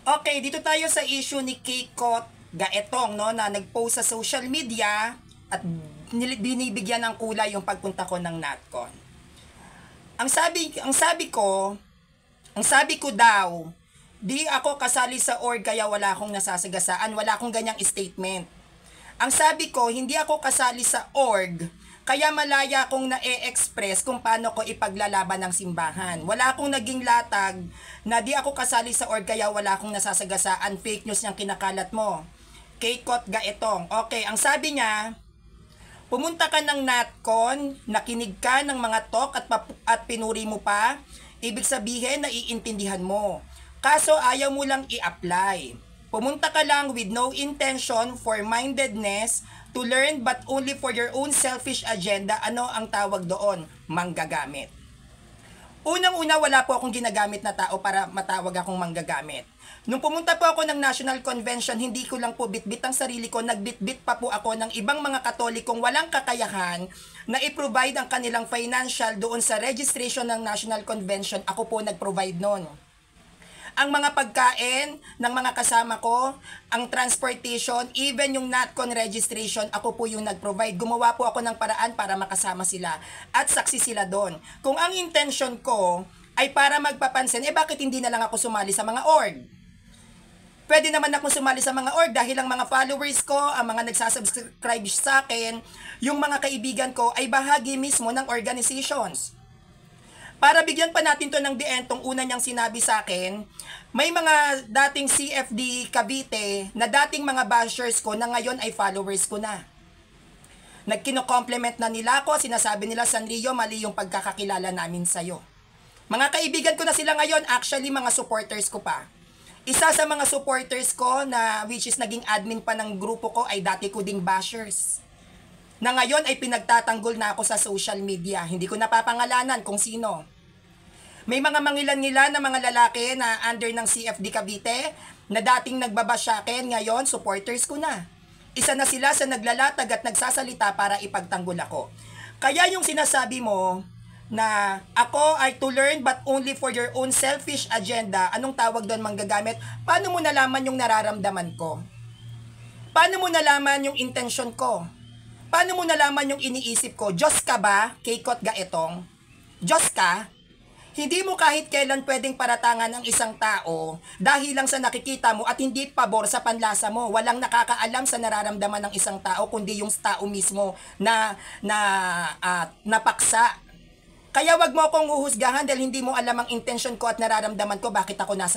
Okay, dito tayo sa issue ni Keikot Gaetong, no, na nag-post sa social media at binibigyan ng kulay yung pagpunta ko ng NatCon. Ang sabi ko daw, di ako kasali sa org kaya wala akong nasasagasaan, wala akong ganyang statement. Ang sabi ko, hindi ako kasali sa org, kaya malaya akong na-e-express kung paano ko ipaglalaban ng simbahan. Wala akong naging latag na di ako kasali sa org kaya wala akong nasasagasaan. Fake news niyang kinakalat mo. Keikot Gaetong. Okay, ang sabi niya, pumunta ka ng NatCon, nakinig ka ng mga talk at pinuri mo pa, ibig sabihin na iintindihan mo. Kaso ayaw mo lang i-apply. Pumunta ka lang with no intention for mindedness to learn but only for your own selfish agenda. Ano ang tawag doon? Manggagamit. Unang-una, wala po akong ginagamit na tao para matawag akong manggagamit. Nung pumunta po ako ng National Convention, hindi ko lang po bitbit ang sarili ko, nagbitbit pa po ako ng ibang mga Katolikong walang kakayahan na i-provide ang kanilang financial doon sa registration ng National Convention. Ako po nag-provide noon. Ang mga pagkain ng mga kasama ko, ang transportation, even yung NatCon registration, ako po yung nag-provide. Gumawa po ako ng paraan para makasama sila at saksi sila doon. Kung ang intention ko ay para magpapansin, bakit hindi na lang ako sumali sa mga org? Pwede naman ako sumali sa mga org dahil ang mga followers ko, ang mga nagsasubscribe sa akin, yung mga kaibigan ko ay bahagi mismo ng organizations. Para bigyan pa natin to ng dientong una niyang sinabi sa akin, may mga dating CFD Cavite na dating mga bashers ko na ngayon ay followers ko na. Nagkino-compliment na nila ako, sinasabi nila, Sanrio, mali yung pagkakakilala namin sa'yo. Mga kaibigan ko na sila ngayon, actually mga supporters ko pa. Isa sa mga supporters ko na which is naging admin pa ng grupo ko ay dati ko ding bashers. Na ngayon ay pinagtatanggol na ako sa social media. Hindi ko napapangalanan kung sino. May mga mangilan-ngilan na mga lalaki na under ng CFD Cavite na dating nagbabash sa akin, ngayon supporters ko na. Isa na sila sa naglalatag at nagsasalita para ipagtanggol ako. Kaya yung sinasabi mo na ako ay to learn but only for your own selfish agenda, anong tawag doon manggagamit? Paano mo nalaman yung nararamdaman ko? Paano mo nalaman yung intention ko? Paano mo nalaman yung iniisip ko? Diyos ka ba, Keikot Gaetong? Diyos ka? Hindi mo kahit kailan pwedeng paratangan ang isang tao dahil lang sa nakikita mo at hindi pabor sa panlasa mo. Walang nakakaalam sa nararamdaman ng isang tao kundi yung tao mismo na napaksa. Kaya wag mo akong uhusgahan dahil hindi mo alam ang intention ko at nararamdaman ko bakit ako nasa